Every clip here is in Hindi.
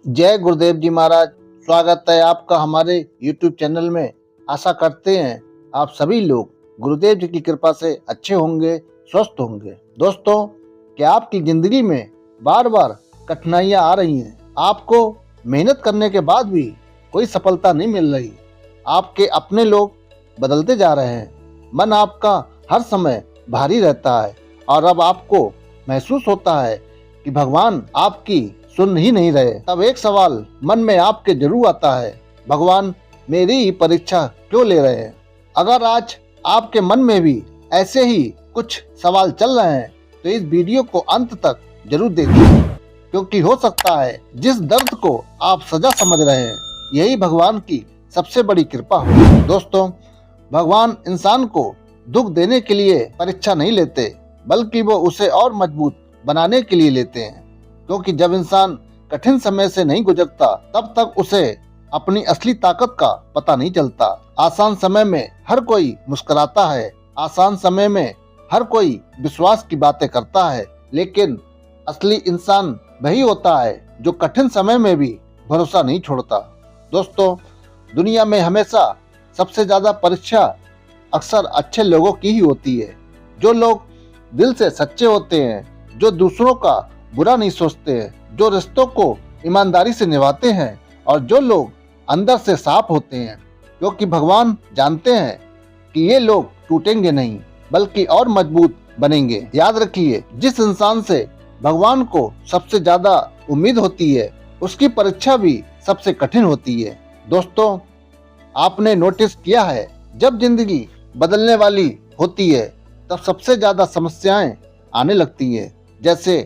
जय गुरुदेव जी महाराज। स्वागत है आपका हमारे YouTube चैनल में। आशा करते हैं आप सभी लोग गुरुदेव जी की कृपा से अच्छे होंगे, स्वस्थ होंगे। दोस्तों, क्या आपकी जिंदगी में बार बार कठिनाइयां आ रही हैं? आपको मेहनत करने के बाद भी कोई सफलता नहीं मिल रही। आपके अपने लोग बदलते जा रहे हैं। मन आपका हर समय भारी रहता है और अब आपको महसूस होता है कि भगवान आपकी सुन ही नहीं रहे। तब एक सवाल मन में आपके जरूर आता है, भगवान मेरी ही परीक्षा क्यों ले रहे हैं? अगर आज आपके मन में भी ऐसे ही कुछ सवाल चल रहे हैं तो इस वीडियो को अंत तक जरूर देखिए, क्योंकि हो सकता है जिस दर्द को आप सजा समझ रहे हैं यही भगवान की सबसे बड़ी कृपा हो। दोस्तों, भगवान इंसान को दुख देने के लिए परीक्षा नहीं लेते, बल्कि वो उसे और मजबूत बनाने के लिए लेते हैं। क्योंकि जब इंसान कठिन समय से नहीं गुजरता तब तक उसे अपनी असली ताकत का पता नहीं चलता। आसान समय में हर कोई मुस्कुराता है, आसान समय में हर कोई विश्वास की बातें करता है, लेकिन असली इंसान वही होता है जो कठिन समय में भी भरोसा नहीं छोड़ता। दोस्तों, दुनिया में हमेशा सबसे ज्यादा परीक्षा अक्सर अच्छे लोगों की ही होती है। जो लोग दिल से सच्चे होते हैं, जो दूसरों का बुरा नहीं सोचते हैं, जो रिश्तों को ईमानदारी से निभाते हैं और जो लोग अंदर से साफ होते हैं। क्योंकि भगवान जानते हैं कि ये लोग टूटेंगे नहीं बल्कि और मजबूत बनेंगे। याद रखिए, जिस इंसान से भगवान को सबसे ज्यादा उम्मीद होती है उसकी परीक्षा भी सबसे कठिन होती है। दोस्तों, आपने नोटिस किया है, जब जिंदगी बदलने वाली होती है तब सबसे ज्यादा समस्याएं आने लगती है। जैसे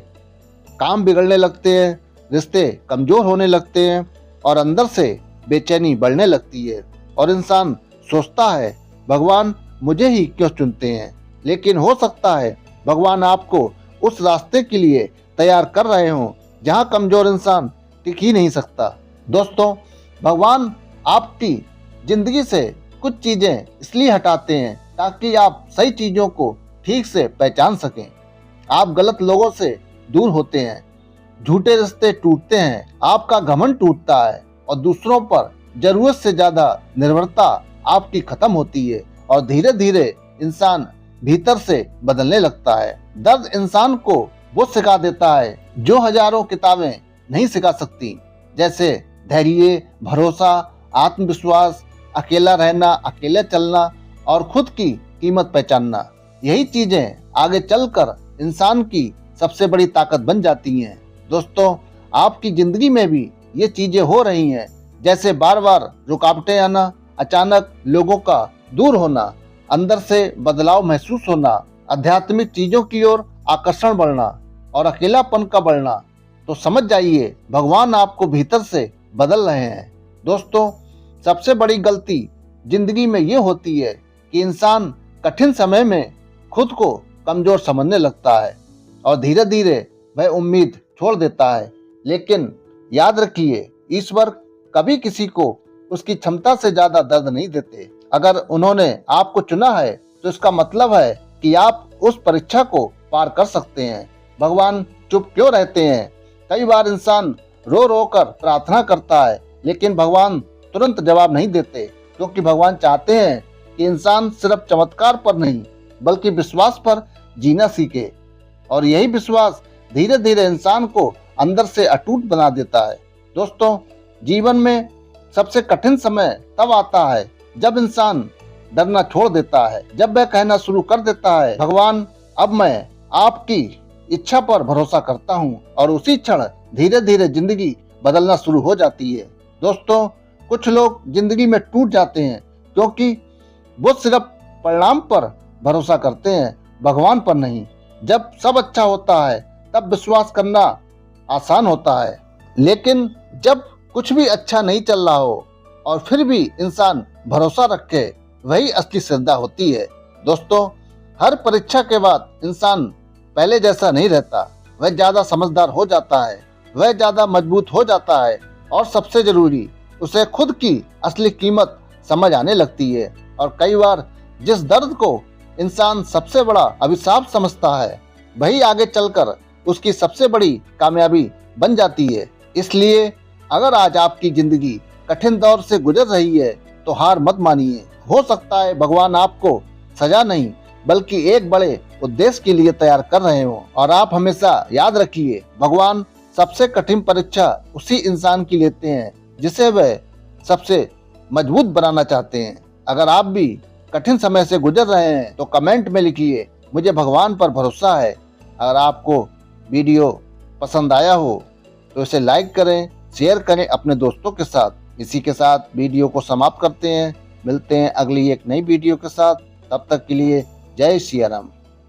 काम बिगड़ने लगते हैं, रिश्ते कमजोर होने लगते हैं और अंदर से बेचैनी बढ़ने लगती है और इंसान सोचता है भगवान मुझे ही क्यों चुनते हैं। लेकिन हो सकता है भगवान आपको उस रास्ते के लिए तैयार कर रहे हों जहां कमजोर इंसान टिक ही नहीं सकता। दोस्तों, भगवान आपकी जिंदगी से कुछ चीजें इसलिए हटाते हैं ताकि आप सही चीजों को ठीक से पहचान सकें। आप गलत लोगों से दूर होते हैं, झूठे रिश्ते टूटते हैं, आपका घमंड टूटता है और दूसरों पर जरूरत से ज्यादा निर्भरता आपकी खत्म होती है और धीरे धीरे इंसान भीतर से बदलने लगता है। दर्द इंसान को वो सिखा देता है जो हजारों किताबें नहीं सिखा सकती, जैसे धैर्य, भरोसा, आत्मविश्वास, अकेला रहना, अकेले चलना और खुद की कीमत पहचानना। यही चीजें आगे चलकर इंसान की सबसे बड़ी ताकत बन जाती हैं। दोस्तों, आपकी जिंदगी में भी ये चीजें हो रही हैं, जैसे बार बार रुकावटें आना, अचानक लोगों का दूर होना, अंदर से बदलाव महसूस होना, आध्यात्मिक चीजों की ओर आकर्षण बढ़ना और अकेलापन का बढ़ना। तो समझ जाइए भगवान आपको भीतर से बदल रहे हैं। दोस्तों, सबसे बड़ी गलती जिंदगी में ये होती है कि इंसान कठिन समय में खुद को कमजोर समझने लगता है और धीरे धीरे वह उम्मीद छोड़ देता है। लेकिन याद रखिए, ईश्वर कभी किसी को उसकी क्षमता से ज्यादा दर्द नहीं देते। अगर उन्होंने आपको चुना है तो इसका मतलब है कि आप उस परीक्षा को पार कर सकते हैं। भगवान चुप क्यों रहते हैं? कई बार इंसान रो रो कर प्रार्थना करता है, लेकिन भगवान तुरंत जवाब नहीं देते, क्योंकि भगवान चाहते हैं कि इंसान सिर्फ चमत्कार पर नहीं बल्कि विश्वास पर जीना सीखे। और यही विश्वास धीरे धीरे इंसान को अंदर से अटूट बना देता है। दोस्तों, जीवन में सबसे कठिन समय तब आता है जब इंसान डरना छोड़ देता है, जब वह कहना शुरू कर देता है भगवान अब मैं आपकी इच्छा पर भरोसा करता हूँ, और उसी क्षण धीरे धीरे जिंदगी बदलना शुरू हो जाती है। दोस्तों, कुछ लोग जिंदगी में टूट जाते हैं क्योंकि वो सिर्फ परिणाम पर भरोसा करते हैं, भगवान पर नहीं। जब सब अच्छा होता है तब विश्वास करना आसान होता है, लेकिन जब कुछ भी अच्छा नहीं चल रहा हो और फिर भी इंसान भरोसा रखे, वही असली श्रद्धा होती है। दोस्तों, हर परीक्षा के बाद इंसान पहले जैसा नहीं रहता, वह ज्यादा समझदार हो जाता है, वह ज्यादा मजबूत हो जाता है और सबसे जरूरी उसे खुद की असली कीमत समझ आने लगती है। और कई बार जिस दर्द को इंसान सबसे बड़ा अभिशाप समझता है वही आगे चलकर उसकी सबसे बड़ी कामयाबी बन जाती है। इसलिए अगर आज आपकी जिंदगी कठिन दौर से गुजर रही है तो हार मत मानिए। हो सकता है भगवान आपको सजा नहीं बल्कि एक बड़े उद्देश्य के लिए तैयार कर रहे हो। और आप हमेशा याद रखिए, भगवान सबसे कठिन परीक्षा उसी इंसान की लेते हैं जिसे वह सबसे मजबूत बनाना चाहते हैं। अगर आप भी कठिन समय से गुजर रहे हैं तो कमेंट में लिखिए, मुझे भगवान पर भरोसा है। अगर आपको वीडियो पसंद आया हो तो इसे लाइक करें, शेयर करें अपने दोस्तों के साथ। इसी के साथ वीडियो को समाप्त करते हैं। मिलते हैं अगली एक नई वीडियो के साथ। तब तक के लिए जय सिया राम।